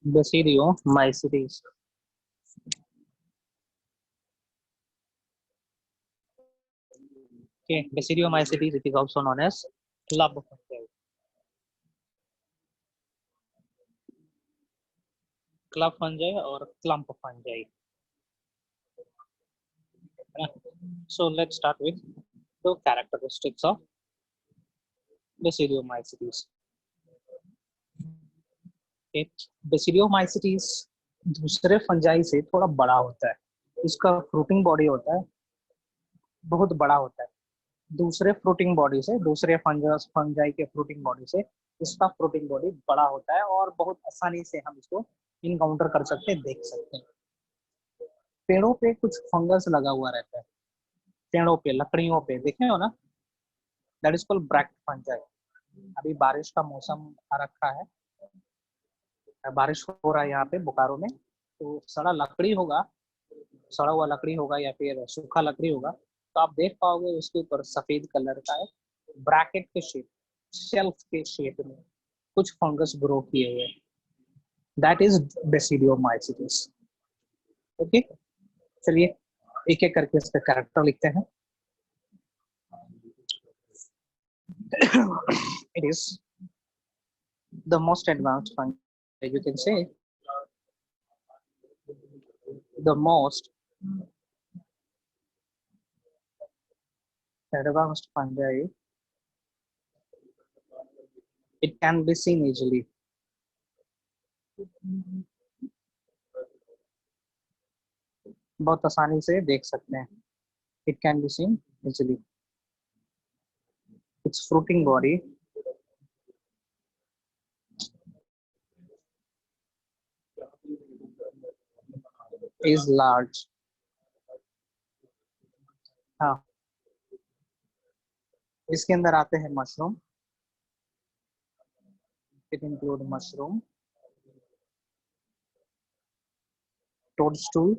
Basidiomycetes. Okay, Basidiomycetes, it is also known as club fungi. Club fungi or clump fungi. So let's start with the characteristics of Basidiomycetes. Okay, Basidiomycetes दूसरे fungi से थोड़ा बड़ा होता है. इसका fruiting body होता है बहुत बड़ा होता है. दूसरे फ्रूटिंग बॉडी से, दूसरे फंजाई के फ्रूटिंग बॉडी से इसका फ्रूटिंग बॉडी बड़ा होता है और बहुत आसानी से हम इसको इनकाउंटर कर सकते हैं, देख सकते हैं. पेड़ों पे कुछ फंगस लगा हुआ रहता है, पेड़ों पे, लकड़ियों पे, देखे हो ना, that is called bract fungi. अभी बारिश का मौसम आ रखा है, बारिश हो रहा है यहाँ पे बोकारो में, तो सड़ा लकड़ी होगा, सड़ा हुआ लकड़ी होगा या फिर सूखा लकड़ी होगा, तो आप देख पाओगे उसके ऊपर सफेद कलर का है, ब्रैकेट के शेप, शेल्फ के शेप में कुछ फंगस ग्रो किए हुए, दैट इज बेसिडियोमाइसीट्स. ओके, चलिए एक एक करके इसका कैरेक्टर लिखते हैं. It is the most advanced fungi, you can say the most advanced fungi. It can be seen easily. बहुत आसानी से देख सकते हैं. It can be seen easily. Its fruiting body is large. हाँ, इसके अंदर आते हैं mushroom. It include mushroom, toadstool,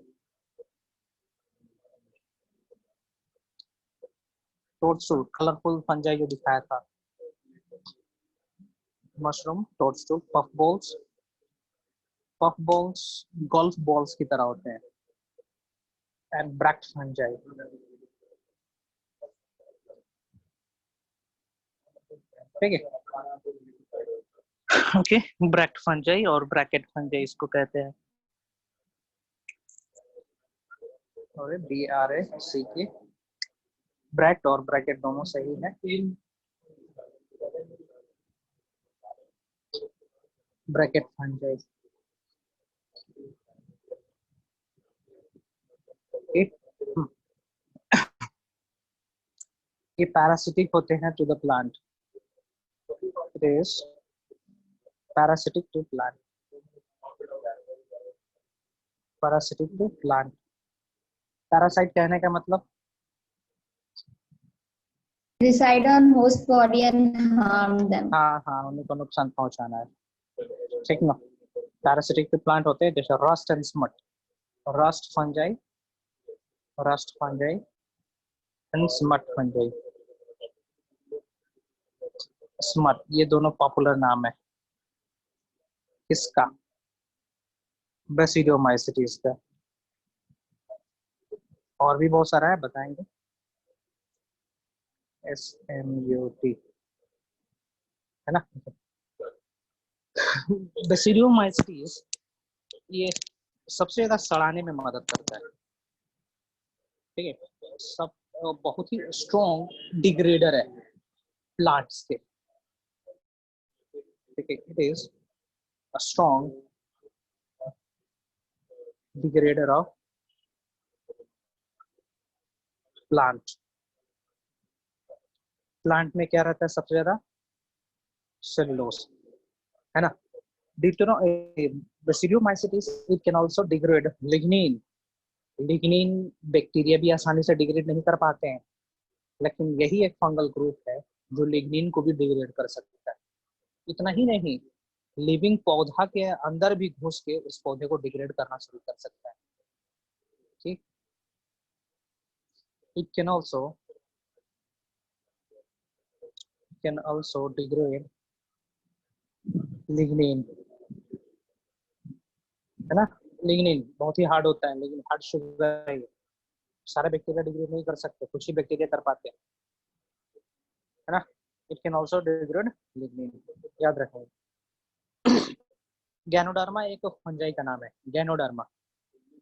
colourful fungi जो दिखाया था, mushroom, toadstool, puff balls golf balls की तरह होते हैं, एंड ब्रैक्ट फंजाई. ठीक है, ओके, ब्रैक्ट फंजाई और ब्रैकेट फंजाई इसको कहते हैं. और BRACK, ब्रैक्ट और ब्रैकेट दोनों सही है. Bracket fungi. ये पैरासिटिक होते हैं to the plant. It is parasitic to plant. Parasitic to plant. Parasite कहने का मतलब reside on host body and harm them. हाँ, उनको नुकसान पहुंचाना है. ठीक ना. पैरासिटिक टू प्लांट होते हैं जैसे rust and smut. Rust fungi and smut fungi. Smut, ये दोनों पॉपुलर नाम है किसका? बेसिडियोमाइसीट्स का. और भी बहुत सारा है, बताएंगे. SMUT है ना. बेसिडियोमाइसीट्स ये सबसे ज्यादा सड़ाने में मदद करता है. ठीक है, सब बहुत ही स्ट्रॉन्ग डिग्रेडर है प्लांट्स के. ठीक है, it is a strong degrader of plant. Plant में क्या रहता है सबसे ज्यादा? सेलुलोज, है ना. Basidiomycetes it can also degrade lignin. Lignin bacteria भी आसानी से डिग्रेड नहीं कर पाते हैं, लेकिन यही एक फंगल ग्रुप है जो लिग्निन को भी डिग्रेड कर सकता है. इतना ही नहीं, लिविंग पौधा के अंदर भी घुस के उस पौधे को डिग्रेड करना शुरू कर सकता है. ठीक, it can also degrade lignin. है ना। लिग्निन बहुत ही हार्ड होता है, लेकिन हार्ड शुगर है ये। सारे बैक्टीरिया डिग्रेड नहीं कर सकते, कुछ ही बैक्टीरिया कर पाते हैं, है ना। It can also degrade lignin, याद रखें। गैनोडर्मा एक फंजाई का नाम है, गैनोडर्मा,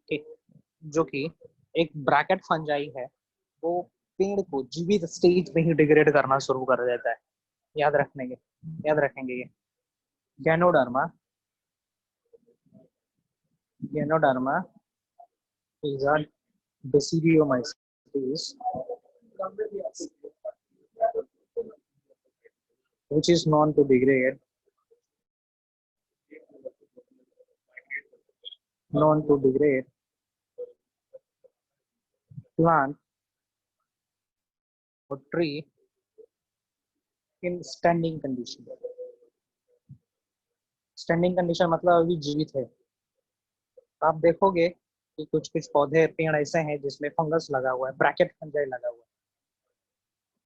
ठीक, जो कि एक ब्रैकेट फंजाई है। वो पेड़ को जीवित स्टेज में ही डिग्रेड करना शुरू कर देता है, याद रखने के, याद रखेंगे ये। Ganoderma, ganoderma is a basidiomycetes which is known to degrade, known to degrade plant or tree in standing condition. Standing condition मतलब अभी जीवित है। आप देखोगे कि कुछ कुछ पौधे पेड़ ऐसे हैं जिसमें फंगस लगा हुआ है, ब्रैकेट फंजाई लगा हुआ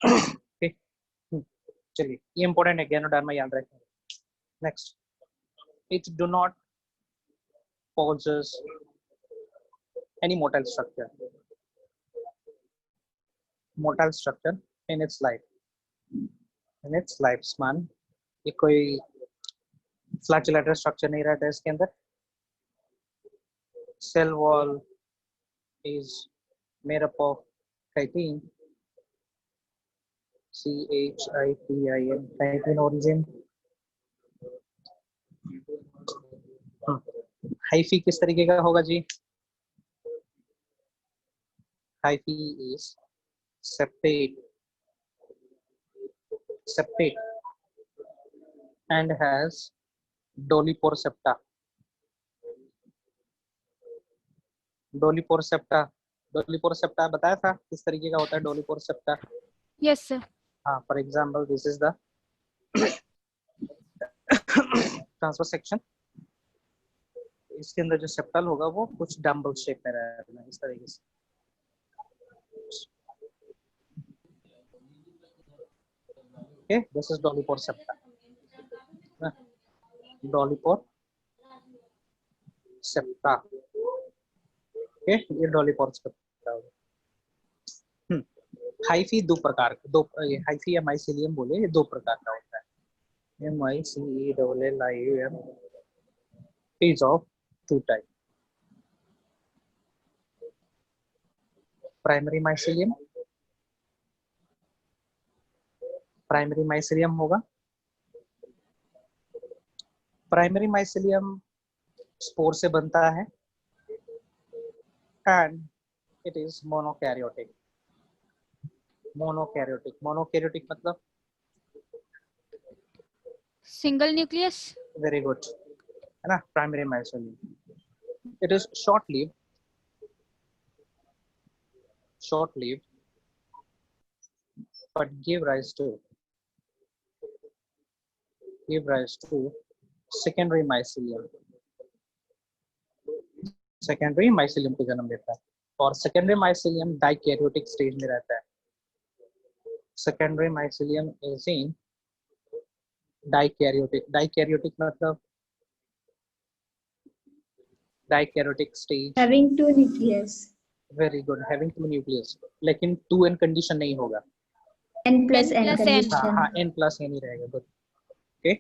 है, ठीक। चलिए, ये इंपॉर्टेंट है, गैनोडर्मा याद रखेंगे। Next, it do not possess any motile structure in its life, in its lifespan। ये कोई फ्लैचुलेटरी स्ट्रक्चर नहीं रहता है इसके अंदर। Cell wall is made up of chitin, CHITIN, chitin origin। Hyphae किस तरीके का होगा जी? Hyphae is septate, septate and has doliporcepta, dolipore septa, dolipore septa बताया था किस तरीके का होता है डोलीपोरसेप्टा? Yes sir. हाँ, for example this is the transfer section. इसके अंदर जो सेप्टल होगा वो कुछ डम्बल शेप में रहेगा, इस तरीके से। Okay, this is dolipore septa, dolipore septa. Okay, ये डोलीपोरसेप्टा होगा। हाइफी दो प्रकार का, दो, ये हाइफी या माइसीलियम बोले, ये दो प्रकार का होता है। MICELLIUM is of two type, primary mycelium, primary mycelium होगा। प्राइमरी माइसीलियम स्पोर से बनता है and it is monokaryotic. Monokaryotic, monokaryotic मतलब सिंगल न्यूक्लियस। वेरी गुड, है ना। Primary mycelium, it is short lived, short lived but give rise to secondary mycelium, secondary mycelium को जन्म देता है। और secondary mycelium dikaryotic स्टेज में रहता है। secondary mycelium is in dikaryotic, dikaryotic मतलब dikaryotic stage, Having two nucleus. very good, having two nucleus, लेकिन 2n कंडीशन नहीं होगा, N plus N N plus N. condition. हाँ, n प्लस n ही रहेगा, good. Okay,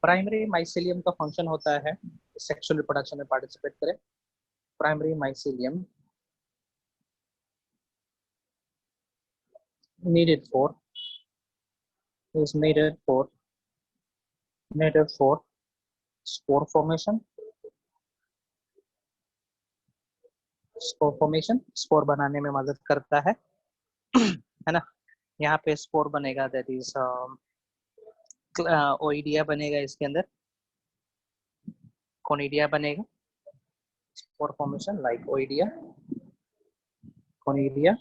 primary mycelium का function होता है sexual reproduction में पार्टिसिपेट करे। Primary mycelium needed for spore formation, spore बनाने में मदद करता है ना। यहाँ पे स्पोर बनेगा, दैट इज ओइडिया बनेगा, इसके अंदर कोनिडिया बनेगा। Spore formation like oidia, conidia,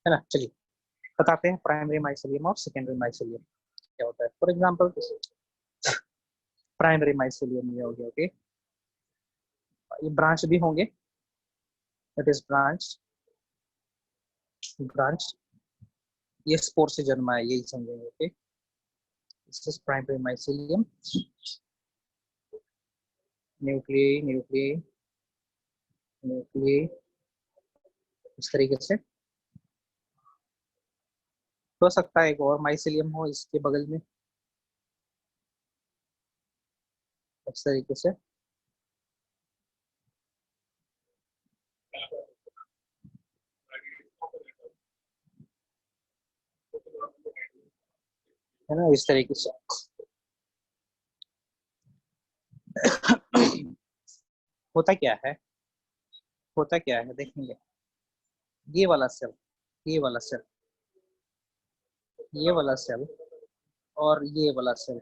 है ना। चलिए बताते हैं प्राइमरी माइसीलियम और सेकेंडरी माइसीलियम क्या होता है। फॉर एग्जांपल प्राइमरी माइसीलियम ये हो गया, ओके। ये ब्रांच भी होंगे, इट इज ब्रांच, ये स्पोर से जन्मा है, यही समझेंगे, okay. This is primary mycelium. Nuclei nuclei nuclei, इस तरीके से। हो सकता है एक और माइसिलियम हो इसके बगल में, इस तरीके से। है ना, इस तरीके से। होता क्या है, होता क्या है देखेंगे। ये वाला सेल, ये वाला सेल, ये वाला सेल और ये वाला सेल,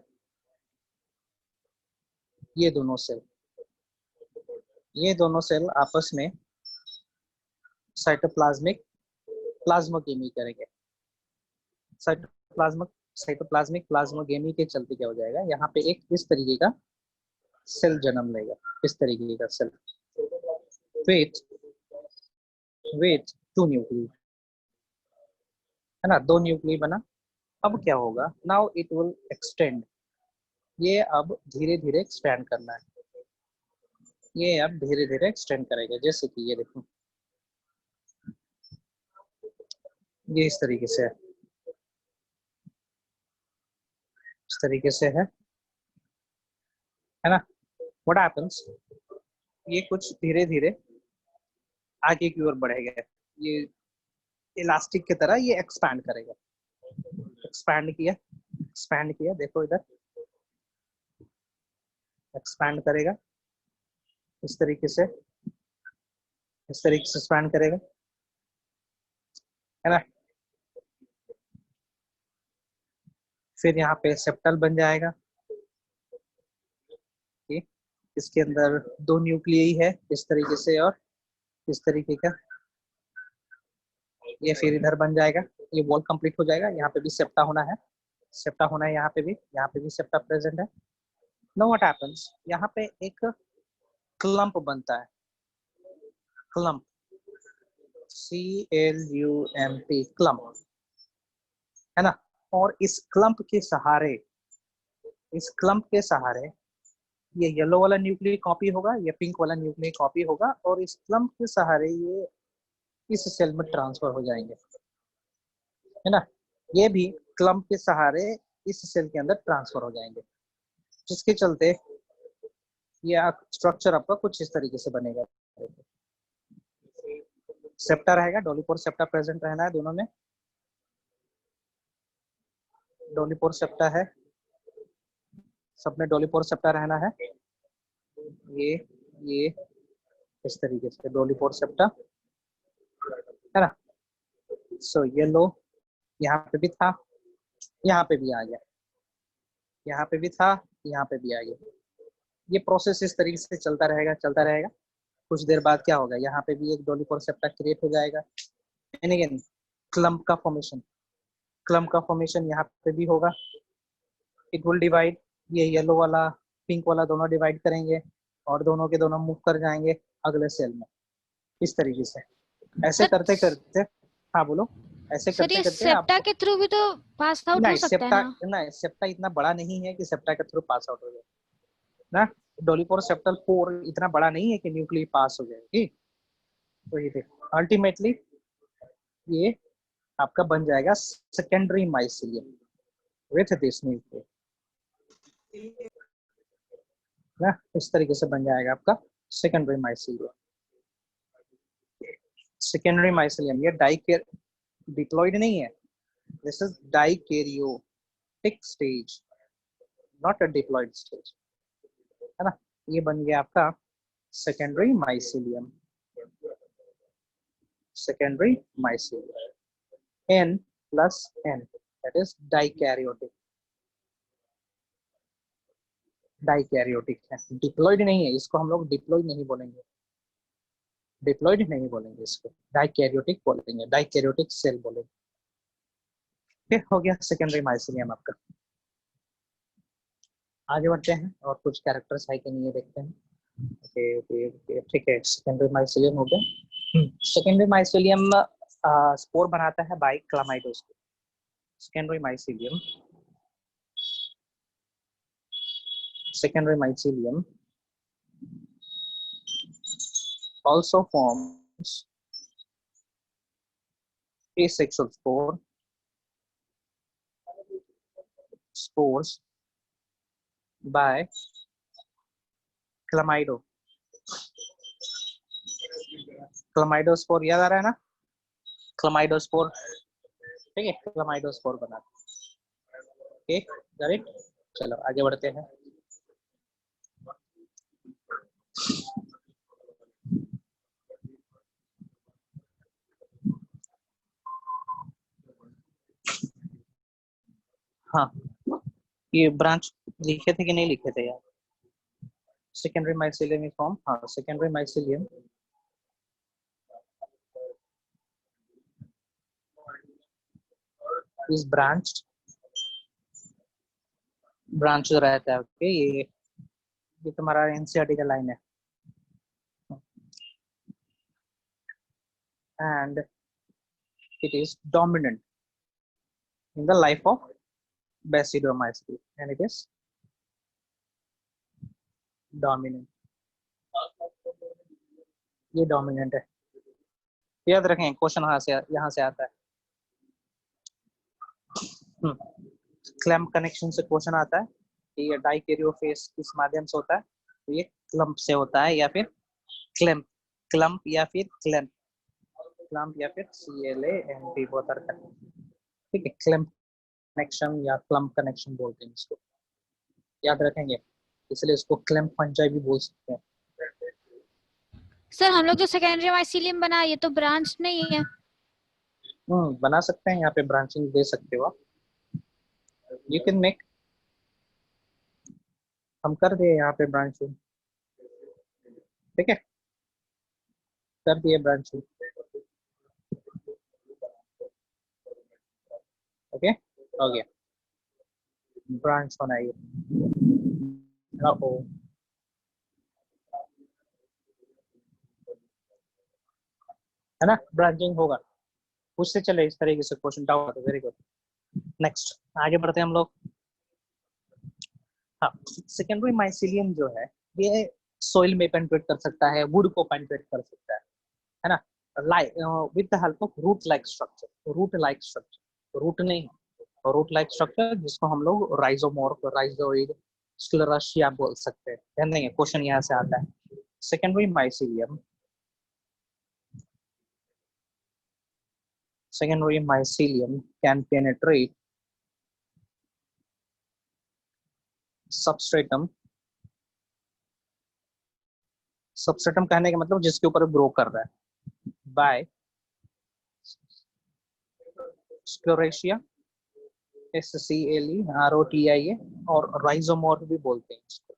ये दोनों सेल, ये दोनों सेल आपस में साइटोप्लाज्मिक प्लाज्मोगेमी करेंगे। साइटोप्लाज्मिक साइटोप्लाज्मिक प्लाज्मोगेमी के चलते क्या हो जाएगा, यहाँ पे एक इस तरीके का सेल जन्म लेगा, इस तरीके का सेल विथ विथ 2 न्यूक्लियस, है ना, 2 न्यूक्लियस बना। अब क्या होगा, नाउ इट विल एक्सटेंड, ये अब धीरे धीरे एक्सपेंड करना है, ये अब धीरे धीरे एक्सटेंड करेगा। जैसे कि ये देखो, ये इस तरीके से है, इस तरीके से है ना। व्हाट हैपेंस, ये कुछ धीरे धीरे आगे की ओर बढ़ेगा, ये इलास्टिक की तरह ये एक्सपैंड करेगा। एक्सपैंड किया, देखो इधर एक्सपैंड करेगा, इस तरीके से, इस तरीके से एक्सपैंड करेगा, है ना। फिर यहाँ पे सेप्टल बन जाएगा, इसके अंदर 2 न्यूक्लियई है इस तरीके से और इस तरीके का। ये फिर इधर बन जाएगा, ये वॉल कंप्लीट हो जाएगा। यहाँ पे भी सेप्टा होना है, सेप्टा होना है, यहाँ पे भी सेप्टा प्रेजेंट है। नो व्हाट हैपेंस, यहाँ पे एक क्लम्प बनता है, क्लम्प, CLUMP, क्लम्प, है ना। और इस क्लम्प के सहारे, इस क्लम्प के सहारे ये येलो वाला न्यूक्लियर कॉपी होगा, ये पिंक वाला न्यूक्लियर कॉपी होगा, और इस क्लम्प के सहारे ये इस सेल में ट्रांसफर हो जाएंगे, है ना। ये भी क्लम्प के सहारे इस सेल के अंदर ट्रांसफर हो जाएंगे, जिसके चलते ये स्ट्रक्चर आपका कुछ इस तरीके से बनेगा। सेप्टा रहेगा, डोलीपोर सेप्टा प्रेजेंट रहना है दोनों में, डोलीपोर सेप्टा है, सब में डोलीपोर सेप्टा रहना है। ये इस तरीके से डोलीपोर सेप्टा, है ना। सो ये लो, यहाँ पे भी था, यहाँ पे भी आ गया, यहाँ पे भी था, यहाँ पे भी आ गया। ये प्रोसेस इस तरीके से चलता रहेगा, चलता रहेगा। कुछ देर बाद क्या होगा, यहाँ पे भी एक डोलीपोर सेप्टा क्रिएट हो जाएगा, एंड अगेन क्लम्प का फॉर्मेशन, क्लम्प का फॉर्मेशन यहाँ पे भी होगा। इट विल डिवाइड, ये येलो वाला पिंक वाला दोनों डिवाइड करेंगे और दोनों के दोनों मूव कर जाएंगे अगले सेल में, इस तरीके से। ऐसे करते करते, हाँ बोलो, ऐसे सर करते ये करते सेप्टा आपको, के थ्रू भी तो पास आउट हो नहीं सकता है सेप्टा, ना? नहीं सेप्टा इतना बड़ा नहीं है कि सेप्टा के थ्रू पास आउट हो जाए ना। डोलीपोर सेप्टल पोर इतना बड़ा नहीं है कि न्यूक्लियस पास हो जाएगी। तो ये देखो अल्टीमेटली ये आपका बन जाएगा secondary mycelium with this nucleus, ना इस तरीके से बन जाएगा आपका सेकेंडरी माइसिलियम। सेकेंडरी माइसिलियम ये डिप्लॉइड नहीं है, this is dikaryotic stage, not a diploid stage, है ना। ये बन गया आपका secondary mycelium, secondary mycelium, N plus N, that is dikaryotic, dikaryotic है, डिप्लॉइड नहीं है, इसको हम लोग डिप्लॉइड नहीं बोलेंगे, डिप्लॉइड नहीं बोलेंगे, इसको डाइकैरियोटिक बोलेंगे, डाइकैरियोटिक सेल बोलेंगे। फिर हो गया सेकेंडरी माइसिलियम आपका। आगे बढ़ते हैं और कुछ कैरेक्टर्स है कि नहीं ये देखते हैं। ओके ओके ओके, ठीक है, सेकेंडरी माइसिलियम हो गया। सेकेंडरी माइसिलियम स्पोर बनाता है by chlamydospore. Secondary mycelium, secondary mycelium also forms asexual spores by chlamydo. Chlamydospore याद आ रहा है ना, क्लमाइडोस्पोर, ठीक है, क्लमाइडोस्पोर बना। Okay, got it. चलो आगे बढ़ते हैं। हाँ, ये ब्रांच लिखे थे कि नहीं लिखे थे यार? सेकेंडरी माइसिलियम फॉर्म, हाँ secondary mycelium is branched, branch जो रहता है, ओके, ये तुम्हारा एनसीईआरटी का लाइन है। And it is dominant in the life of Basidiomycetes, and it is dominant, ये dominant है। याद रखें, क्वेश्चन यहाँ से आता है। क्लैम्प कनेक्शन से क्वेश्चन आता है कि ये डाइकैरियोफेस किस माध्यम से होता है, तो ये क्लम्प से होता है या फिर क्लैम्प, क्लम्प या फिर क्लैम्प, क्लम्प या फिर CLAMP बहुत अर्थ है, ठीक है। क्लैम्प कनेक्शन या क्लम्प कनेक्शन बोलते हैं इसको, याद रखेंगे, इसलिए इसको क्लैम्प फंजाई भी बोल सकते हैं। सर हम लोग जो सेकेंडरी माइसिलियम बना, ये तो ब्रांच नहीं है। बना सकते हैं, यहाँ पे ब्रांचिंग दे सकते हो आप, यू कैन मेक, हम कर दिए यहाँ पे ब्रांचिंग, ठीक है, कर दिए ब्रांचिंग, ओके, हो गया, ब्रांच होना है, है ना, ब्रांचिंग होगा, उससे चले इस तरीके से question doubt, very good. Next आगे बढ़ते हैं हम लोग। हाँ, सेकेंडरी माइसिलियम जो है ये सोइल में पेनिट्रेट कर सकता है, वुड को पेनिट्रेट कर सकता है ना, with the help of root like structure, root like structure, root नहीं, रूट लाइक स्ट्रक्चर जिसको हम लोग राइजोमोर्फ, राइजोइड, स्क्लेरोसिया बोल सकते हैं, ध्यान देंगे क्वेश्चन यहाँ से आता है। Secondary mycelium, secondary mycelium can penetrate substratum, substratum कहने का मतलब जिसके ऊपर ग्रो कर रहा है, by sclerotia, SCLEROTIA, और राइजोमोर्फ भी बोलते हैं इसको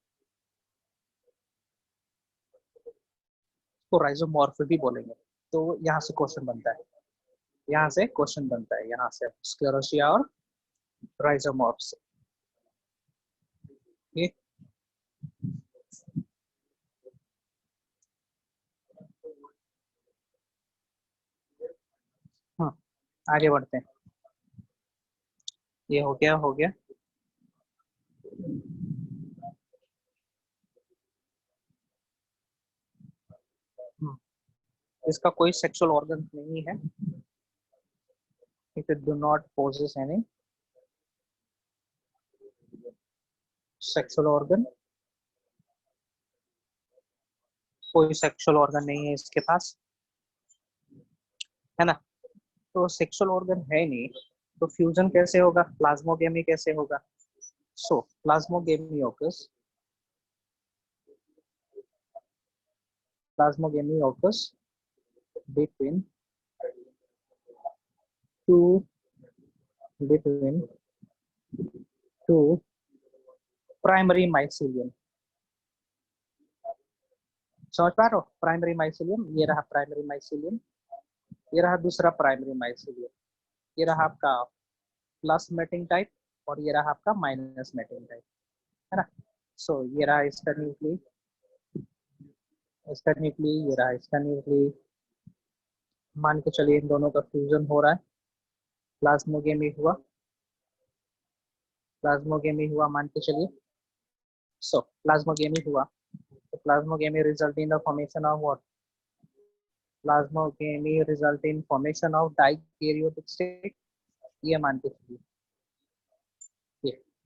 राइजोमोर्फ भी बोलेंगे। तो यहाँ से क्वेश्चन बनता है, यहाँ से क्वेश्चन बनता है, यहाँ से स्क्लेरोसिया और राइजोमोर्फ से, ठीक। आगे बढ़ते हैं, ये हो गया, हो गया। इसका कोई सेक्सुअल ऑर्गन नहीं है, it do not possess any sexual organ, कोई सेक्सुअल ऑर्गन नहीं है इसके पास, है ना। तो सेक्सुअल ऑर्गन है नहीं, तो फ्यूजन कैसे होगा, प्लाज्मोगेमी कैसे होगा? सो plasmogamy occurs, plasmogamy occurs between two between two primary mycelium, समझ पा रहे हो? प्राइमरी माइसिलियम, ये रहा प्राइमरी माइसिलियम, ये रहा दूसरा प्राइमरी माइसिलियम, ये रहा आपका प्लस मेटिंग टाइप और ये रहा आपका माइनस मेटिंग टाइप, है ना। सो ये रहा इसका न्यूक्ली, इसका न्यूक्ली, ये रहा इसका न्यूक्ली, मान के चलिए इन दोनों का फ्यूजन हो रहा है, प्लाज्मोगेमी हुआ, प्लाज्मोगेमी हुआ मान के चलिए। सो प्लाज्मोगेमी हुआ, तो plasmogamy result in the formation of what, plasmogamy result in formation of dikaryotic state, ये मान के चलिए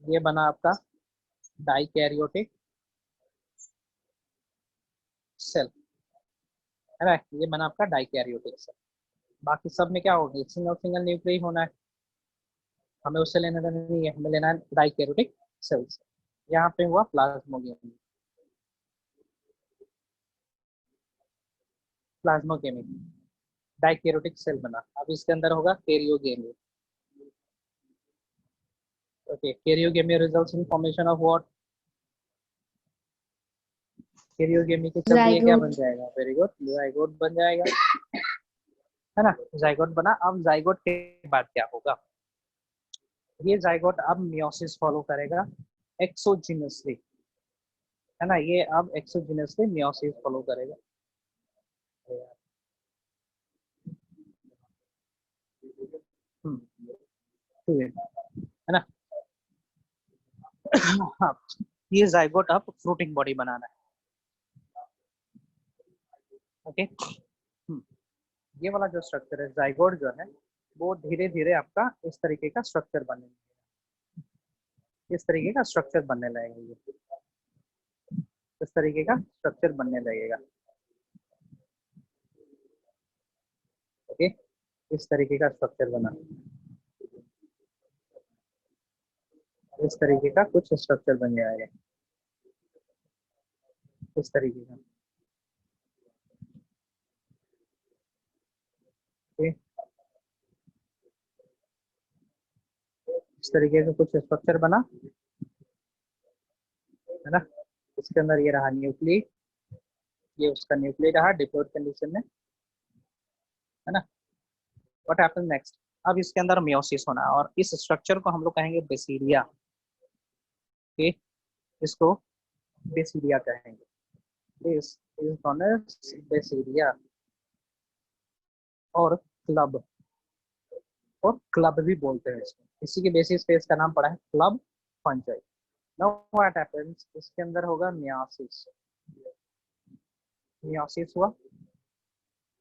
ये बना आपका डाइकैरियोटिक सेल, है ना, ये बना आपका डाइकैरियोटिक सेल। बाकी सब में क्या होगा, सिंगल सिंगल न्यूक्लियस होना है, हमें उससे लेना देना नहीं है, हमें लेना है डाइकैरियोटिक सेल्स। यहाँ पे हुआ प्लाज्मोगेमी, प्लाज्मोगेमी डाइकैरियोटिक सेल बना। अब इसके अंदर होगा karyogamy. Okay, karyogamy results in formation of what, karyogamy के चलते ये क्या बन zygote. जाएगा, वेरी गुड, जाइगोट बन जाएगा, है ना, जाइगोट बना। अब जाइगोट के बाद क्या होगा, ये जाइगोट अब मियोसिस फॉलो करेगा एक्सोजीनसली, है ना, ये अब एक्सोजीनसली मियोसिस फॉलो करेगा। है ना। हाँ, ये जाइगोट अब फ्रूटिंग बॉडी बनाना है। ओके, ये वाला जो स्ट्रक्चर है जाइगोट जो है वो धीरे धीरे आपका इस तरीके का स्ट्रक्चर बनने लगेगा, इस तरीके का स्ट्रक्चर बनने लगेगा, ये इस तरीके का स्ट्रक्चर बनने लगेगा। ओके, इस तरीके का स्ट्रक्चर बना, इस तरीके का कुछ स्ट्रक्चर बन जाएगा, इस तरीके का। ओके, इस तरीके का कुछ स्ट्रक्चर बना, है ना। इसके अंदर ये रहा न्यूक्ली, ये उसका न्यूक्ली रहा डिप्लॉयड कंडीशन में, है ना। व्हाट हैपन नेक्स्ट, अब इसके अंदर मियोसिस होना है और इस स्ट्रक्चर को हम लोग कहेंगे बेसिलिया। ओके, इसको बेसिलिया कहेंगे, दिस इज नोन एज बेसिलिया और क्लब, और क्लब भी बोलते हैं इसको, इसी के बेसिस पे इसका नाम पड़ा है club fungi. Now what happens, इसके अंदर होगा मियोसिस, मियोसिस हुआ,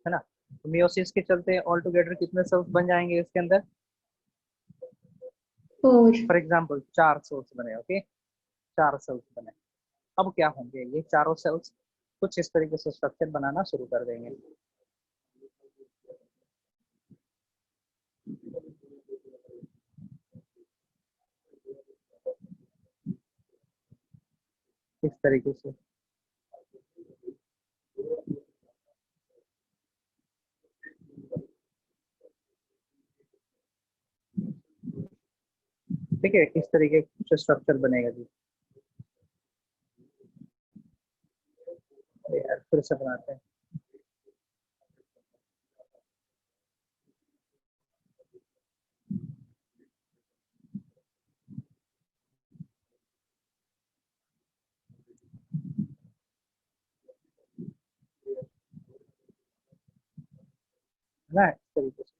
है ना। तो मियोसिस के चलते ऑल टुगेदर कितने सेल्स बन जाएंगे इसके अंदर, 4. फॉर एग्जांपल 4 सेल्स बने। ओके, 4 सेल्स बने। अब क्या होंगे, ये चारों सेल्स कुछ इस तरीके से स्ट्रक्चर बनाना शुरू कर देंगे। इस तरीके से ठीक है, इस तरीके कुछ स्ट्रक्चर बनेगा जी। यार फिर से बनाते हैं। है ना, इस तरीके से।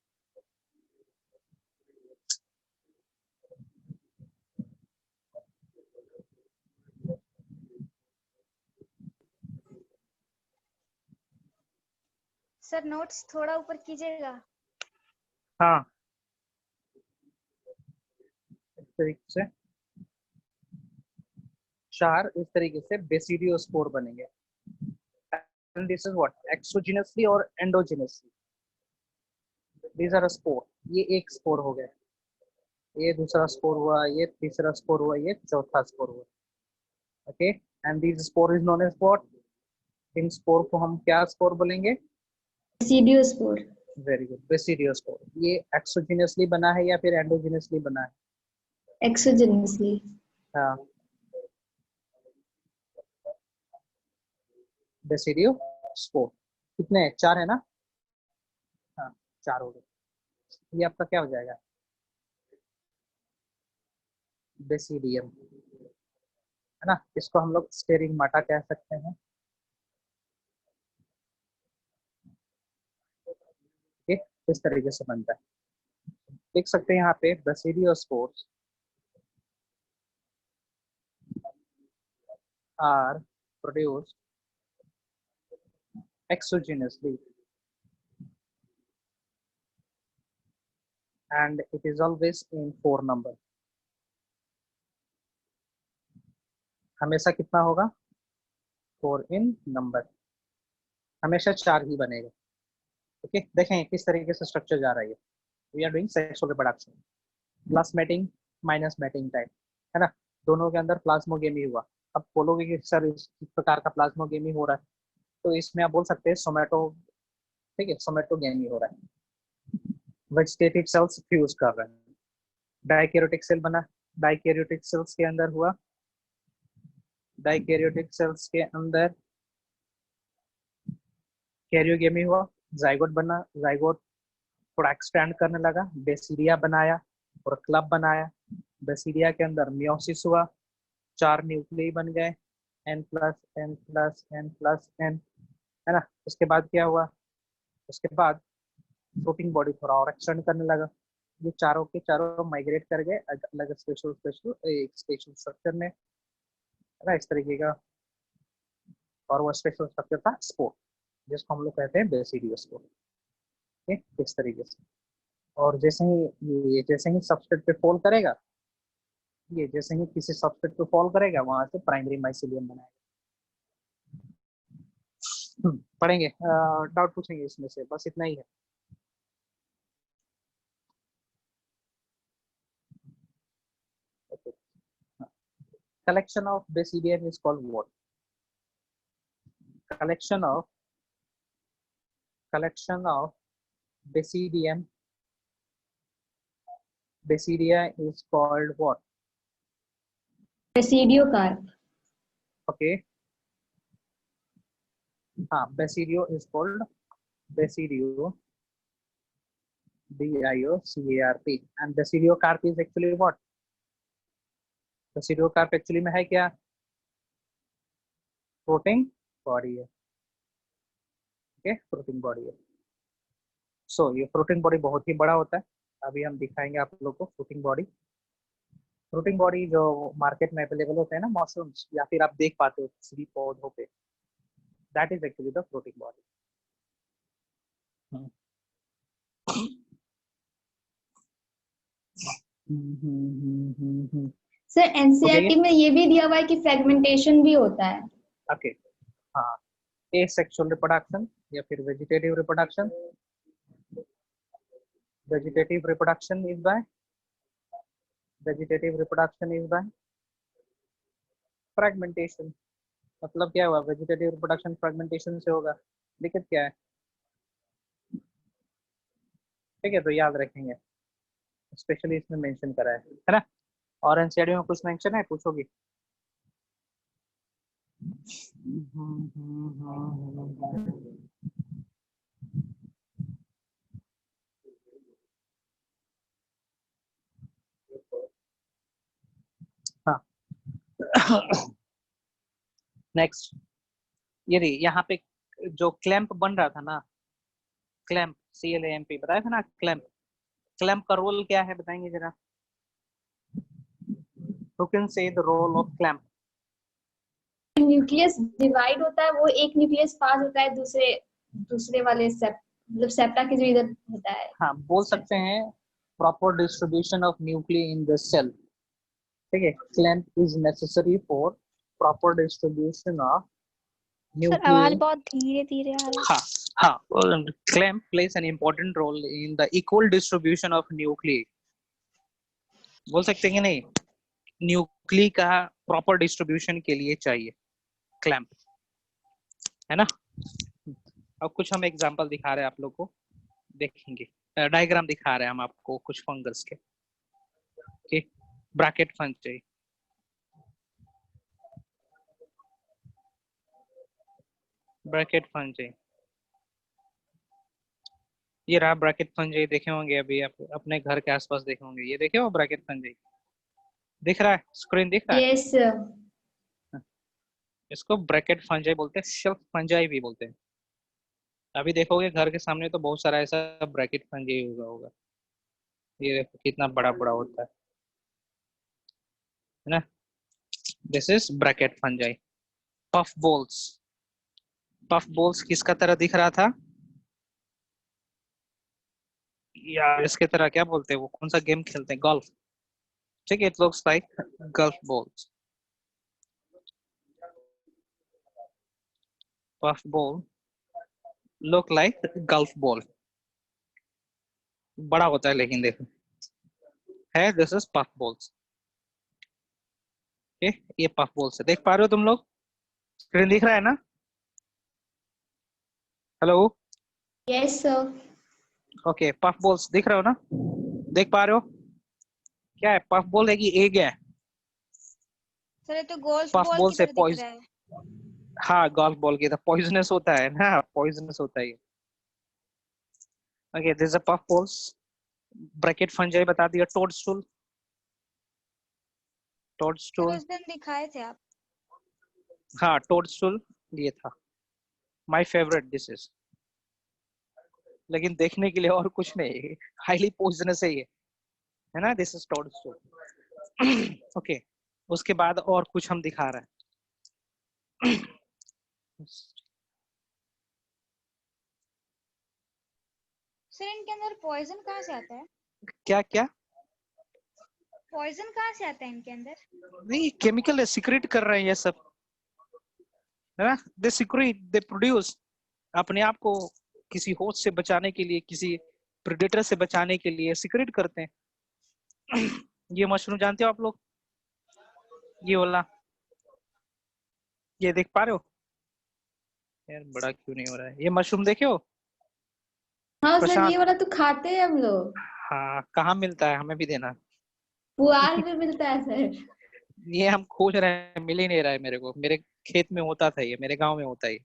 सर नोट्स थोड़ा ऊपर कीजिएगा। हाँ, इस तरीके से 4 इस तरीके से बेसिडियोस्पोर बनेंगे। एंड दिस इज व्हाट, एक्सोजिनसली और एंडोजिनसली, दीज आर स्पोर। ये एक स्पोर हो गया, ये दूसरा स्पोर हुआ, ये तीसरा स्पोर हुआ, ये चौथा स्पोर हुआ। Okay, and this spore is known as what, इन स्पोर को हम क्या स्पोर बोलेंगे, Basidiospore. Very good, basidiospore. ये एक्सोजिनसली बना है या फिर एंडोजिनसली बना है, Exogenously. हाँ, बेसिडियोस्पोर। कितने हैं, 4 है ना, हाँ 4 हो गए। ये आपका क्या हो जाएगा, बेसिडियम, है ना। इसको हम लोग स्टेरिगमाटा कह सकते हैं। ठीक, इस तरीके से बनता है। देख सकते हैं यहाँ पे basidiospores are produced exogenously and it is always in 4 number. हमेशा कितना होगा? 4 in number. हमेशा 4 ही बनेगा. ओके, देखें किस तरीके से स्ट्रक्चर जा रहा है. We are doing sexual reproduction, plus mating minus mating type, है ना. दोनों के अंदर प्लाज्मोगेमी हुआ. अब बोलोगे कि सर इस प्रकार का प्लाज्मोगेमी हो रहा है, तो इसमें आप बोल सकते हैं सोमेटो, ठीक है, सोमेटोगेमी हो रहा है. वेजिटेटिव सेल्स फ्यूज कर रहे हैं. डाइकैरियोटिक सेल बना, डाइकैरियोटिक सेल्स के अंदर हुआ, डाइकैरियोटिक सेल्स के अंदर कैरियोगेमी हुआ, जाइगोट बना, जाइगोट थोड़ा एक्सटेंड करने लगा, बेसिडिया बनाया और क्लब बनाया. बेसिडिया के अंदर मियोसिस हुआ, 4 न्यूक्लियस बन गए, n plus n plus n plus n, है ना. उसके बाद क्या हुआ? उसके बाद फ्रूटिंग बॉडी थोड़ा और एक्सटेंड करने लगा. ये चारों के चारों माइग्रेट कर गए अलग स्पेशल स्ट्रक्चर में, है ना, इस तरीके का. और वो स्पेशल स्ट्रक्चर था स्पोर, जिसको हम लोग कहते हैं बेसिडियो स्पोर. इस तरीके से. और जैसे ही सबस्ट्रेट पे फॉल करेगा, ये जैसे ही किसी सबस्ट्रेट पे फॉल करेगा, वहां से प्राइमरी माइसिलियम बनाएगा. पढ़ेंगे, डाउट पूछेंगे इसमें से, बस इतना ही है. Collection of basidium is called what? Collection of basidium, basidia is called what? Basidiocarp. Okay. Basidio is called Basidio, BIOCARP, and Basidiocarp is actually what? Basidiocarp actually में है क्या? फ्रूटिंग बॉडी है. ओके, फ्रूटिंग बॉडी है. सो ये fruiting body बहुत ही बड़ा होता है. अभी हम दिखाएंगे आप लोग को फ्रूटिंग बॉडी. फ्रूटिंग बॉडी जो मार्केट में अवेलेबल होते हैं ना, मशरूम्स, या फिर आप देख पाते हो किसी पौधों पे, that is actually the fruiting body. Sir NCERT में ये भी दिया हुआ है कि फ्रेगमेंटेशन भी होता है. ओके, हाँ, एसेक्सुअल रिप्रोडक्शन या फिर vegetative reproduction. Vegetative reproduction is by fragmentation. मतलब क्या हुआ? वेजिटेटिव रिप्रोडक्शन फ्रेगमेंटेशन से होगा. दिक्कत क्या है? ठीक है, तो याद रखेंगे, स्पेशली इसमें मेंशन करा है ना. और एनसीईआरटी में कुछ मेंशन है, पूछोगी? हाँ. नेक्स्ट, ये यहाँ पे जो क्लैंप बन रहा था ना, क्लैंप, CLAMP बताया था ना, क्लैंप का रोल क्या है बताएंगे जरा. Who can say the role of clamp? Nucleus divide होता है, वो एक न्यूक्लियस पास होता है दूसरे वाले मतलब सेप्टा के जो इधर होता है. हाँ, बोल सकते हैं proper distribution of nucleus in the cell. ठीक है, clamp is necessary for proper distribution of sir आवाज बहुत धीरे धीरे आ रही है. हाँ, clamp plays an important role in the equal distribution of nuclei. बोल सकते हैं कि नहीं, न्यूक्ली का प्रॉपर डिस्ट्रीब्यूशन के लिए चाहिए क्लैंप, है ना. अब कुछ हम एग्जांपल दिखा रहे हैं आप लोग को, देखेंगे. डायग्राम दिखा रहे हैं हम आपको कुछ फंगस के. Okay, bracket fungi. Bracket fungi, ये रहा ब्रैकेट फंजाई. देखे होंगे अभी आप अपने घर के आसपास देखे होंगे. ये देखे हो ब्रैकेट फंजाई? दिख रहा है, स्क्रीन दिख रहा है? यस. इसको ब्रैकेट फंजाई बोलते हैं, शेल्फ फंजाई भी बोलते हैं. अभी देखोगे घर के सामने तो बहुत सारा ऐसा ब्रैकेट फंजाई होगा. ये देखो कितना बड़ा बड़ा होता है ना. This is bracket fungi. Puff balls किसका तरह दिख रहा था? यार इसके तरह क्या बोलते हैं, वो कौन सा गेम खेलते हैं, गोल्फ। ठीक है, it looks like golf balls. Puff ball look like golf ball. बड़ा होता है लेकिन देखो, है this is puff balls. Okay, ये puff balls है, देख पा रहे हो तुम लोग, स्क्रीन दिख रहा है ना? Hello, yes sir. Okay, puff balls दिख रहे हो ना, देख पा रहे हो? क्या है, puff ball है कि egg है? सर ये तो गोल्फ puff बॉल ball की से तरह दिख रहा है। हाँ, golf ball की तरह पॉइजनस होता है ना, पॉइजनस होता है ये। Okay, this is a puff balls. Bracket fungi बता दिया, टोडस्टूल, सर टोडस्टूल, उस दिन दिखाए थे आप। हाँ टोडस्टूल ये था, माय फेवरेट डिशेस, लेकिन देखने के लिए और कुछ नहीं, हाईली पॉइजनस है ये, है ना, दिस इज टोडस्टूल। ओके, उसके बाद और कुछ हम दिखा रहे हैं। सर इनके अंदर पॉइजन कहाँ से आता है? क्या क्या? पॉइजन कहाँ से आता है इनके अंदर? नहीं, केमिकल है, सीक्रेट कर रहे हैं ये सब, है ना, दे सीक्रेट, दे प्रोड्यूस अपने आप को किसी होस्ट से बचाने के लिए, किसी प्रेडेटर से बचाने के लिए सीक्रेट करते हैं। ये मशरूम जानते हो आप लोग, ये वाला, ये देख पा रहे हो? यार बड़ा क्यों नहीं हो रहा है, ये मशरूम देखे हो हाँ सर, प्रशांत? ये वाला तो खाते हैं हम लोग। हाँ, कहाँ मिलता है, हमें भी देना। पुआल में मिलता है सर। ये हम खोज रहे हैं, मिल ही नहीं रहा है मेरे को, मेरे खेत में होता था ये, मेरे गांव में होता है ये,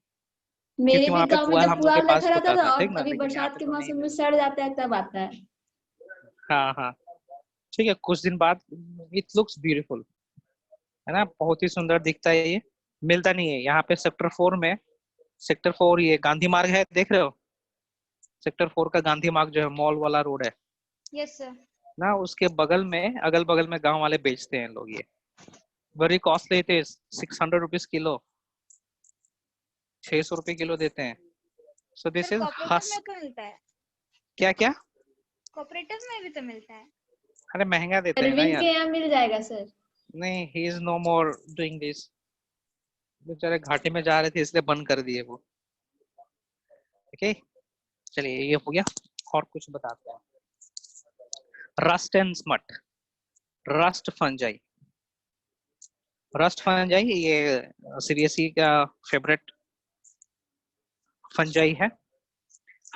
मेरे क्योंकि भी वहां पे गांव में पुआल जब हम लोग के पुआल पास रखा रहता होता था, था, ठीक और ना, अभी लेकिन यहाँ बरसात पे के तो नहीं मौसम में मिलता। सड़ जाता है तब आता है। हाँ हाँ, ठीक है, कुछ दिन बाद इट लुक्स ब्यूटीफुल, है ना, बहुत ही सुंदर दिखता है ये, मिलता नहीं है यहाँ पे। सेक्टर 4 में, सेक्टर 4 ये गांधी मार्ग है, देख रहे हो? सेक्टर 4 का गांधी मार्ग जो है, मॉल वाला रोड है यस सर। ना, उसके बगल में, अगल बगल में गांव वाले बेचते हैं लोग ये, very costly it is, 600 rupees kilo, 600 रुपये किलो देते हैं। So sir this is cooperative में हस्क। तो मिलता है। क्या क्या? कोऑपरेटिव में भी तो मिलता है। अरे महंगा देते हैं ना अरविंद के यार। यहाँ मिल जाएगा सर। नहीं, he is no more doing this, बेचारे घाटे में जा रहे थे इसलिए बंद कर दिए वो। ओके, चलिए ये हो गया, और कुछ बताते हैं। Rust and smut, rust fungi, rust fungi ये सीबीएसई का फेवरेट फंजाई है,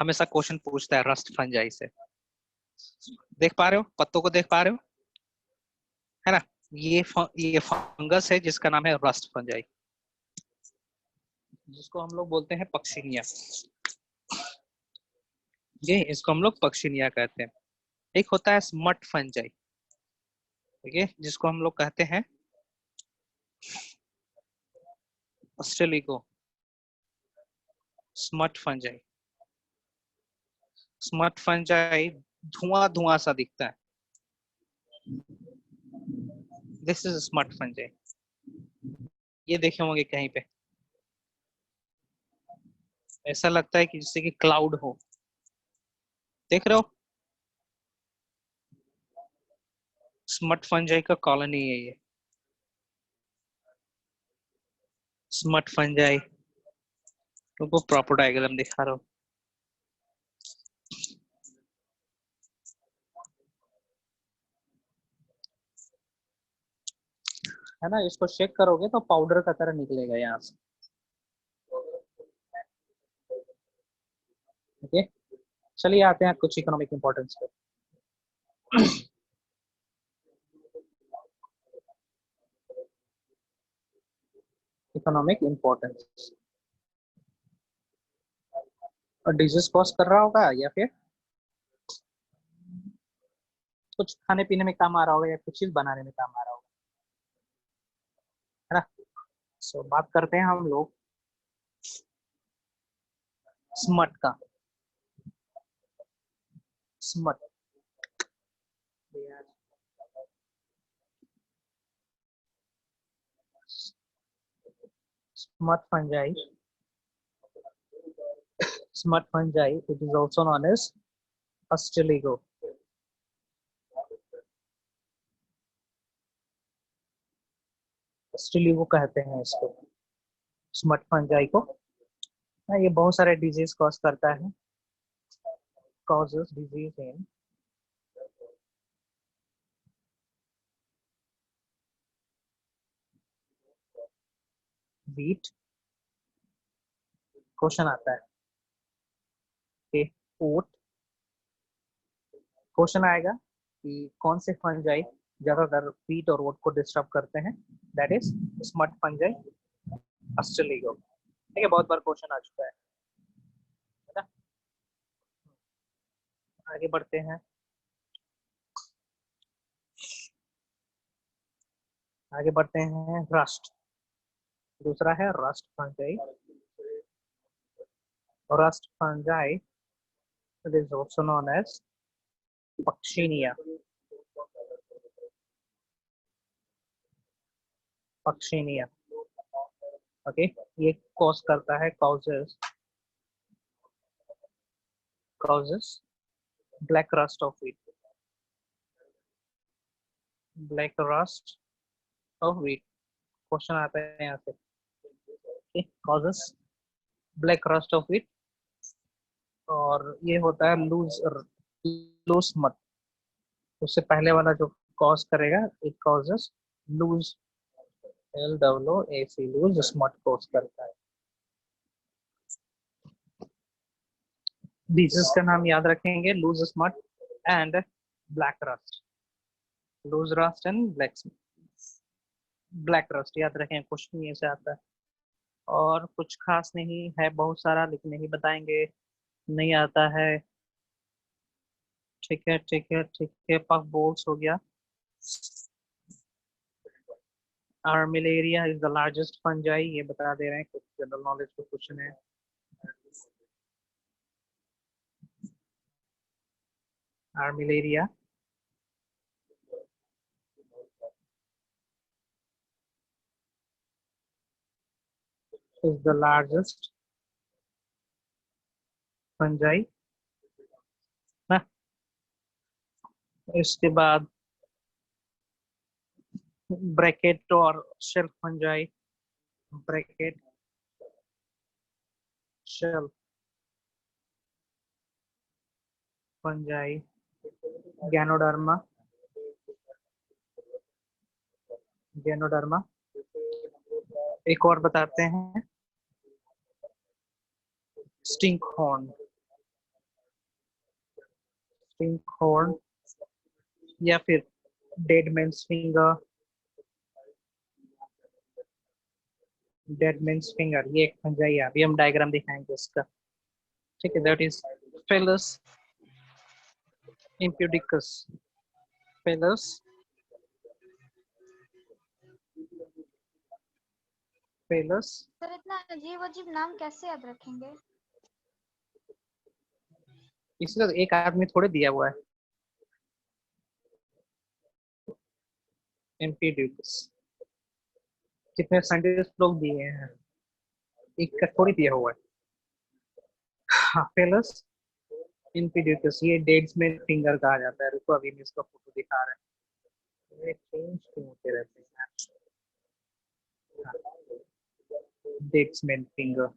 हमेशा क्वेश्चन पूछता है रस्ट फंजाई से। देख पा रहे हो, पत्तों को देख पा रहे हो, है ना, ये फंगस है जिसका नाम है रस्ट फंजाई, जिसको हम लोग बोलते हैं पक्षिनिया, ये इसको हम लोग पक्षिनिया कहते हैं। एक होता है स्मट फंजाई, ठीक है, जिसको हम लोग कहते हैं ऑस्ट्रेलिको स्मट फंजाई। स्मट फंजाई धुआं धुआं सा दिखता है, दिस इज स्मट फंजाई, ये देखे होंगे कहीं पे, ऐसा लगता है कि जैसे कि क्लाउड हो, देख रहे हो, स्मट फंजाई का कॉलोनी है ये, स्मट फंजाई, तुमको प्रॉपर डायग्राम दिखा रहा हूँ, है ना, इसको शेक करोगे तो पाउडर का तरह निकलेगा यहाँ से। ओके, चलिए आते हैं कुछ इकोनॉमिक इंपॉर्टेंस पे। इकोनॉमिक इंपॉर्टेंस, और डिजीज कॉज कर रहा होगा, या फिर कुछ खाने पीने में काम आ रहा होगा, या कुछ चीज बनाने में काम आ रहा होगा, है ना। सो बात करते हैं हम लोग स्मट का। Smut, smut fungi, it is also known as अस्टिलिगो, अस्टिलिगो कहते हैं इसको, स्मट फंजाई को। ये बहुत सारे डिजीज कॉज करता है, causes disease in wheat। Question आता है कि ओट, क्वेश्चन आएगा कि कौन से फंजाई ज्यादातर व्हीट और ओट को डिस्टर्ब करते हैं, दैट इज स्मट फंजाई, अस्टिलिगो। ठीक है, बहुत बार क्वेश्चन आ चुका है ना। आगे बढ़ते हैं, आगे बढ़ते हैं। रस्ट, दूसरा है rust fungi. Rust fungi it is also known as Puccinia, Puccinia. Okay, ये कॉज करता है, causes black rust of wheat, black rust of wheat। Question आता है यहाँ से, causes black rust of wheat। और ये होता है लूज मत, उससे पहले वाला जो कॉज करेगा, it causes loose, LOOAC, loose smut cause करता है। डिजीज का नाम याद रखेंगे, loose smut and black rust, loose rust and black rust याद रखें, क्वेश्चन ये से आता है। और कुछ खास नहीं है, बहुत सारा, लेकिन नहीं बताएंगे, नहीं आता है। ठीक है ठीक है ठीक है, पफ बोल्स हो गया। आर्मिलेरिया इज द लार्जेस्ट फंजाई, ये बता दे रहे हैं, कुछ जनरल नॉलेज का क्वेश्चन है। Armillaria is the largest fungi ना। इसके बाद ब्रैकेट और shell fungi, bracket shell fungi, Ganoderma, Ganoderma. एक और बताते हैं, स्टिंक हॉर्न, स्टिंक हॉर्न, या फिर dead man's finger, dead man's finger, ये एक फंजाई है। अभी हम डायग्राम दिखाएंगे इसका। ठीक है, दैट इज फेलस इम्प्यूडिकस, फेलस फेलस। सर इतना अजीब अजीब नाम कैसे याद रखेंगे? इसलिए एक आदमी थोड़े दिया हुआ है, इम्प्यूडिकस, कितने साइंटिस्ट लोग दिए हैं, एक का थोड़ी दिया हुआ है। फेलस इम्प्यूडिकस, ये डेड्स में फिंगर कहा जाता है। रुको, अभी मैं इसका फोटो दिखा रहा है, ये चेंज क्यों होते रहते हैं, डेड्स में फिंगर।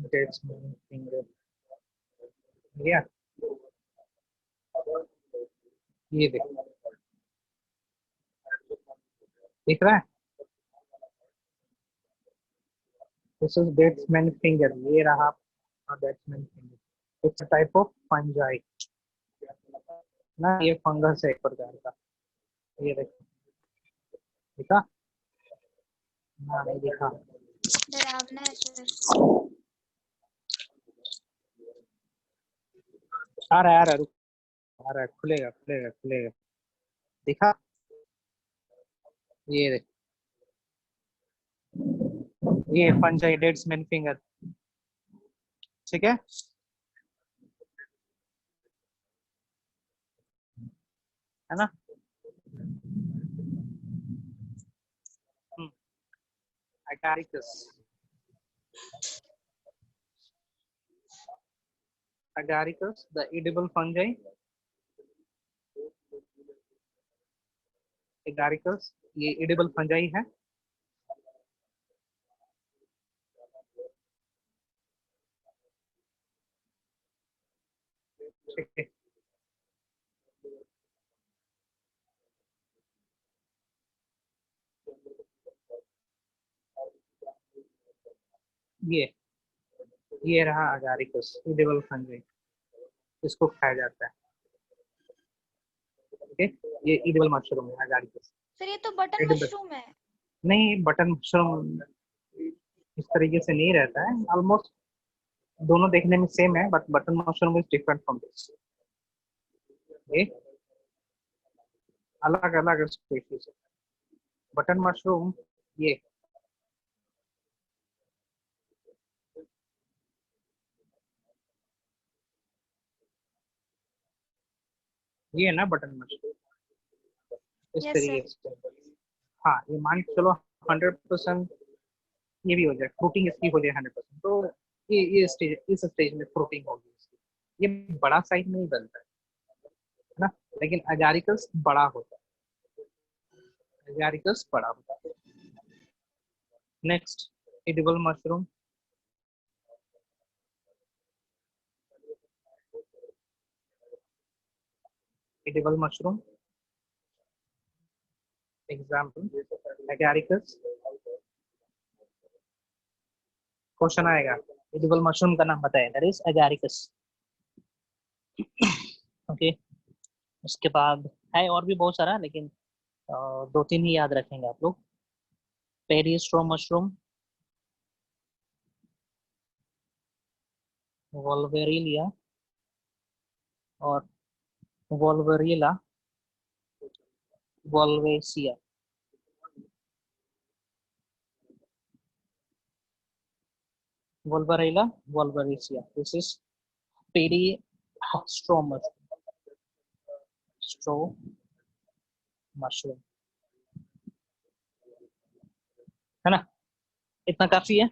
डेड्स में फिंगर, या ये देखो, दिख रहा है, दिस इज डेड्समैन फिंगर, ये रहा डेड्समैन finger. It's type of fungi ना, ये फंगस है एक प्रकार का। ये देखो, दिखा ना, नहीं दिखा, डरावना है सर। आ रहा है, आ रहा है, रुक, आ रहा है, खुलेगा खुलेगा खुलेगा, दिखा, ये देख, ये फंजाई डेड्समैन फिंगर। ठीक है ना। अटारिकस, Agaricus, the edible fungi. Agaricus, ये edible fungi है. ठीक है. ये रहा agaricus, edible fungi. इसको खाया जाता है. ओके, ये edible mushroom है agaricus. सर ये तो बटन Edible. मशरूम है। नहीं, बटन मशरूम इस तरीके से नहीं रहता है. ऑलमोस्ट दोनों देखने में सेम है, but button mushroom is different from this. ये अलग अलग स्पीशीज है. बटन मशरूम ये है ना बटन मशरूम इस Yes, तरीके से. हाँ, ये मान के चलो 100% ये भी हो जाए, फ्रूटिंग इसकी हो जाए 100%. तो ये स्टेज, इस स्टेज में फ्रूटिंग होगी इसकी. ये बड़ा साइज में नहीं बनता है ना, लेकिन अगारिकस बड़ा होता है. अगारिकस बड़ा होता है. Next, edible mushroom. Edible mushroom example Agaricus. Question आएगा, एडिबल मशरूम का नाम बताएं. That is अगारिकस. ओके, उसके बाद है और भी बहुत सारा, लेकिन दो तीन ही याद रखेंगे आप लोग. पेरिस्ट्रो मशरूम, वोल्वेरिलिया और Volvariella, Volvariella. Volvariella, Volvariella. This is paddy straw mushroom. Straw mushroom है ना. इतना काफी है.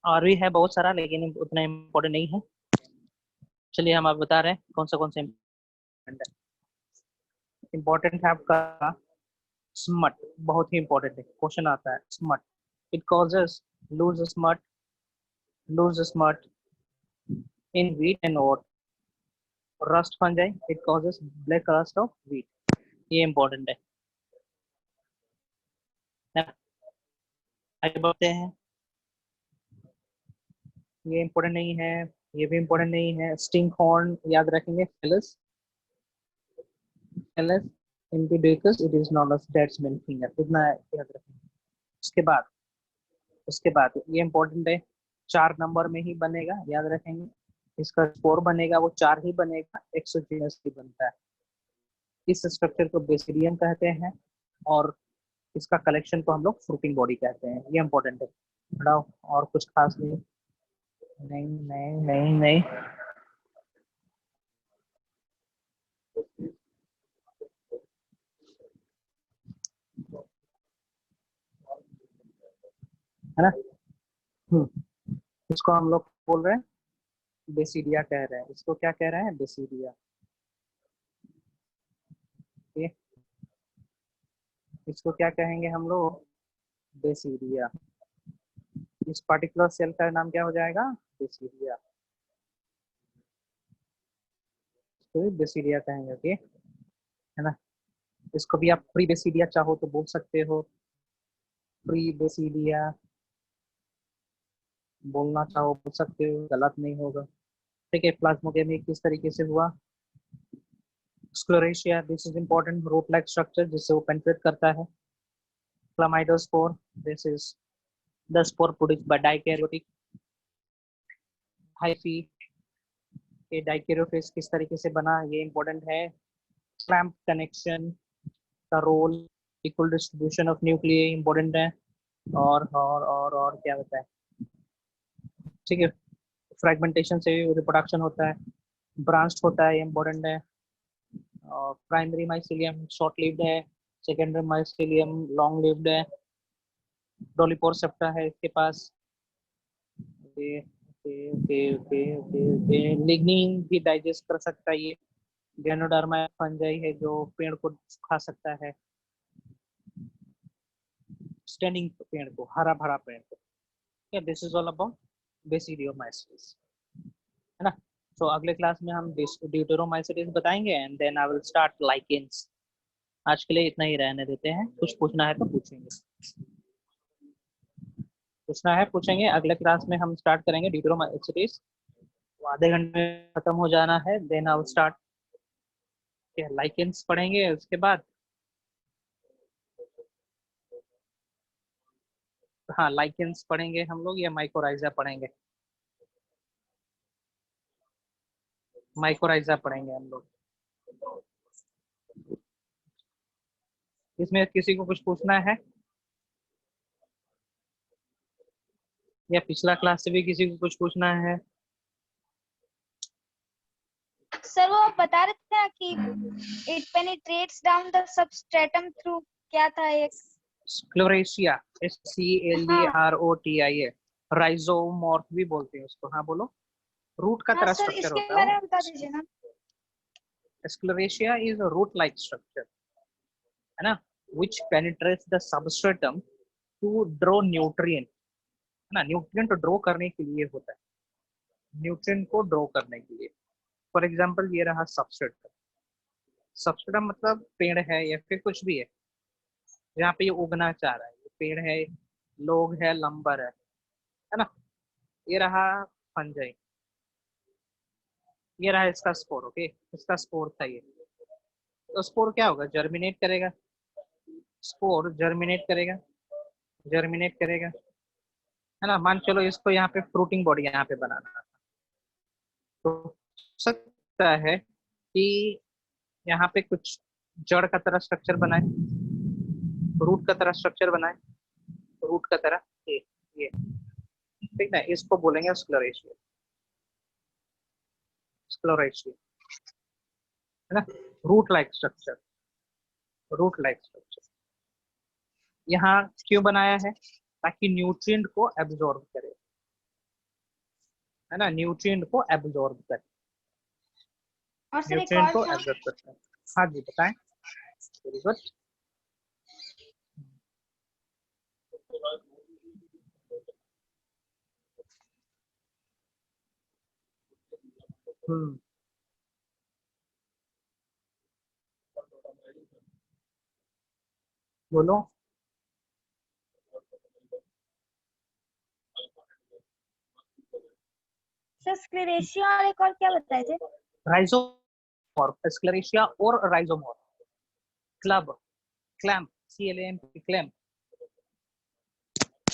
और भी है बहुत सारा, लेकिन उतना इम्पोर्टेंट नहीं है. चलिए हम आप बता रहे हैं कौन सा इम्पोर्टेंट है. आपका स्मट बहुत ही इम्पोर्टेंट है. क्वेश्चन आता है smut. It causes loose smut in wheat and oat. Rust fungi, it causes black rust of wheat. ये इम्पोर्टेंट है. आगे बढ़ते हैं. ये इम्पोर्टेंट नहीं है, ये भी इम्पोर्टेंट नहीं है. स्टिंक हॉर्न याद रखेंगे. Phallus impudicus, it is known of दैट्समैन फिंगर. इतना याद रखेंगे. उसके बाद ये इम्पोर्टेंट है. 4 नंबर में ही बनेगा, याद रखेंगे. इसका स्कोर बनेगा वो 4 ही बनेगा. एक्सोजीनस ही बनता है. इस स्ट्रक्चर को बेसिडियम कहते हैं और इसका कलेक्शन को हम लोग फ्रूटिंग बॉडी कहते हैं. ये इम्पोर्टेंट है. बढ़ाओ. और कुछ खास नहीं. नहीं नहीं नहीं नहीं. है ना. इसको हम लोग बोल रहे हैं बेसिडिया कह रहे हैं. इसको क्या कह रहे हैं? बेसिडिया. इसको क्या कहेंगे हम लोग? बेसिडिया. इस पर्टिकुलर सेल का नाम क्या हो जाएगा? बेसिडिया. इसको बेसिडिया कहेंगे. ओके, है ना. इसको भी आप प्री बेसिडिया चाहो तो बोल सकते हो. प्री बेसिडिया बोलना चाहो बोल सकते हो, गलत नहीं होगा. ठीक है. प्लाज्मोडेमी किस तरीके से हुआ? Sclerotia, this is important. Rope like structure जिससे वो पेनिट्रेट करता है. Chlamydospore, this is the spore produced by dikaryotic. Hyphae, ये डाइकैरियोफेज किस तरीके से बना, ये इंपॉर्टेंट है. क्लैंप कनेक्शन का रोल, equal distribution of nucleus important है. और क्या होता है? ठीक है. फ्रेगमेंटेशन से रिप्रोडक्शन होता है. ब्रांच्ड होता है, ये इंपॉर्टेंट है. और प्राइमरी माइसिलियम शॉर्ट लिव्ड है, सेकेंडरी माइसिलियम लॉन्ग लिव्ड है. डोलिपोर सेप्टा है इसके पास। Okay okay okay okay okay okay. Lignin भी डाइजेस्ट कर सकता है ये। गैनोडर्मा फंजाई है जो पेड़ को खा सकता है, स्टैंडिंग पेड़ को, हरा भरा पेड़ को। This is all about basidiomycetes, है ना। तो अगले क्लास में हम ड्यूटेरोमाइसिस बताएंगे and then I will start lichens. आज के लिए इतना ही रहने देते हैं, कुछ पूछना है तो पूछेंगे, पूछना है पूछेंगे। अगले क्लास में हम स्टार्ट करेंगे ड्यूटेरोमाइसिस, आधे घंटे में खत्म हो जाना है। Then I will start lichens पढ़ेंगे उसके बाद। हाँ लाइकेंस पढ़ेंगे हम लोग, या माइकोराइजा पढ़ेंगे, माइकोराइजा पढ़ेंगे हम लोग। इसमें किसी को कुछ पूछना है, या पिछला क्लास से भी किसी को कुछ पूछना है? सर वो आप बता रहे थे ना कि it penetrates down the substratum through, क्या था ये? स्क्लेरेशिया, SCLEROTIA, राइजोमॉर्फ भी बोलते हैं उसको। हाँ बोलो। रूट का हाँ तरह सर, स्ट्रक्चर इसके होता है बारे वो। में बता दीजिए ना। स्क्लेरेशिया is a root like structure, है ना, which penetrates the substratum to draw nutrient, है ना। न्यूट्रिएंट ड्रॉ करने के लिए होता है, न्यूट्रिएंट को ड्रॉ करने के लिए। फॉर एग्जांपल ये रहा सबस्ट्रेटम। सबस्ट्रेटम मतलब पेड़ है या फिर कुछ भी है जहाँ पे ये उगना चाह रहा है। ये पेड़ है, लोग है, लंबर है ना। ये रहा फंजाई, ये रहा इसका स्पोर। ओके, इसका स्पोर था ये। तो स्पोर क्या होगा? जर्मिनेट करेगा, स्पोर जर्मिनेट करेगा, जर्मिनेट करेगा, है ना। मान चलो इसको यहाँ पे फ्रूटिंग बॉडी यहाँ पे बनाना था, तो हो सकता है कि यहाँ पे कुछ जड़ का तरह स्ट्रक्चर बनाए, रूट का तरह स्ट्रक्चर बनाए, रूट का तरह ये ठीक है। इसको बोलेंगे स्क्लेरेशिया, स्क्लेरेशिया, है ना। Root like structure, root like structure यहाँ क्यों बनाया है? ताकि न्यूट्रिएंट को एब्जॉर्ब करे, है ना, न्यूट्रिएंट को एब्जॉर्ब करे, और सर एक न्यूट्रिएंट और को था। एब्जॉर्ब करता है। हाँ जी बताएं। Very good. हम्म, बोलो। सर स्क्लेरेशिया और एक और क्या बताए थे? राइजोमॉर्फ, स्क्लेरेशिया और rhizomorph. Club, clamp, CLAMP, clamp,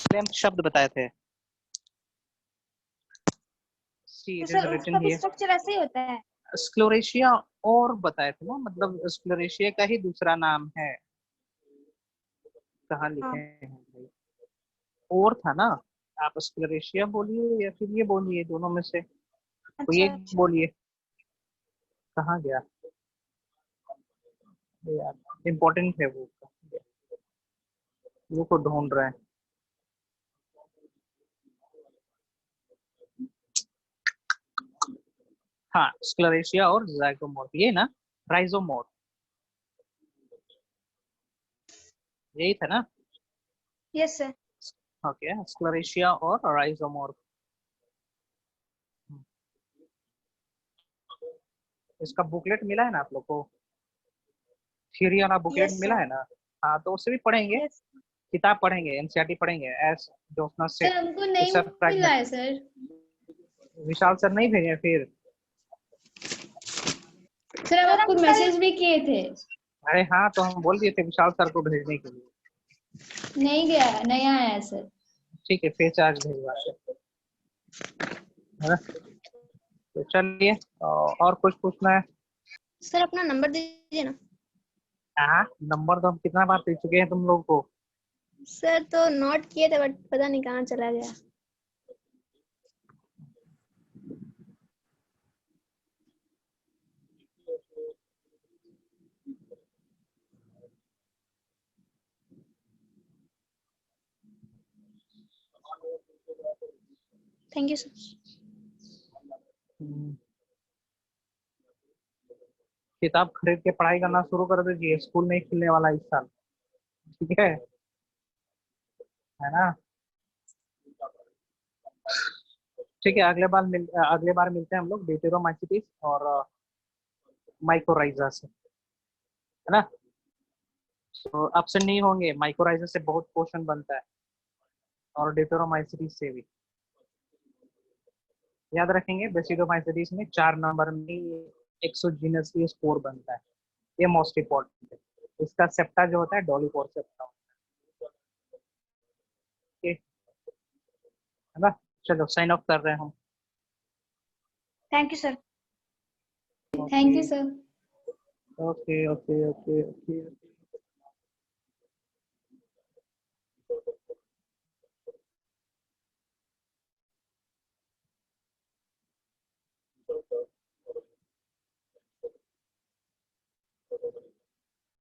clamp शब्द बताए थे। सी तो इट इज सर रिटन उसका भी हियर। स्ट्रक्चर ऐसे ही होता है? स्क्लेरेशिया और बताए थे ना, मतलब स्क्लेरेशिया का ही दूसरा नाम है। कहाँ लिखे हाँ। हैं भाई? और था ना। आप स्क्लेरेशिया बोलिए या फिर ये बोलिए, दोनों में से कोई अच्छा एक अच्छा। बोलिए। कहाँ गया यार? इम्पोर्टेंट है वो, वो को ढूंढ रहे हैं। हाँ स्क्लेरेशिया और जाइगोमॉर्फ, ये ना, राइजोमॉर्फ, यही था ना। Yes sir. ओके, स्क्लेरेशिया और राइजोमॉर्फ। इसका बुकलेट मिला है ना आप लोग को? थ्योरी वाला बुकलेट यस मिला सर। है ना? हाँ तो उससे भी पढ़ेंगे, यस किताब पढ़ेंगे, एनसीईआरटी पढ़ेंगे, एस जोशना सर सेठ। हमको नहीं सर मिला है सर। विशाल सर नहीं भेजे फिर? सर हम सर आपको हम कल। मैसेज भी किए थे। अरे हाँ, तो हम बोल दिए थे विशाल सर को भेजने के लिए। नहीं गया, नहीं आया है सर। ठीक है, फिर चार्ज भेजवाते हैं, है ना। तो चलिए, और कुछ पूछना है? सर अपना नंबर दीजिए ना। हाँ नंबर तो हम कितना बार दे चुके हैं तुम लोग को। सर तो नोट किए थे बट पता नहीं कहाँ चला गया। Thank you sir. किताब खरीद के पढ़ाई करना शुरू कर दीजिए, स्कूल नहीं खुलने वाला इस साल, ठीक है ना? ठीक है, अगले बार मिलते हैं हम लोग ड्यूटेरोमाइसीटीज और माइकोराइजा से, है ना? तो ऑप्शन नहीं होंगे, माइकोराइजा से बहुत क्वेश्चन बनता है और ड्यूटेरोमाइसीटीज से भी। याद रखेंगे बेसिडोमाइसीटीज में 4 नंबर में एक्सोजीनसली स्पोर बनता है, ये मोस्ट इंपॉर्टेंट है। इसका सेप्टा जो होता है डॉलीपोर सेप्टा होता है, है ना? चलो साइन ऑफ कर रहे हैं हम। Thank you sir. Thank you sir. Okay okay okay okay.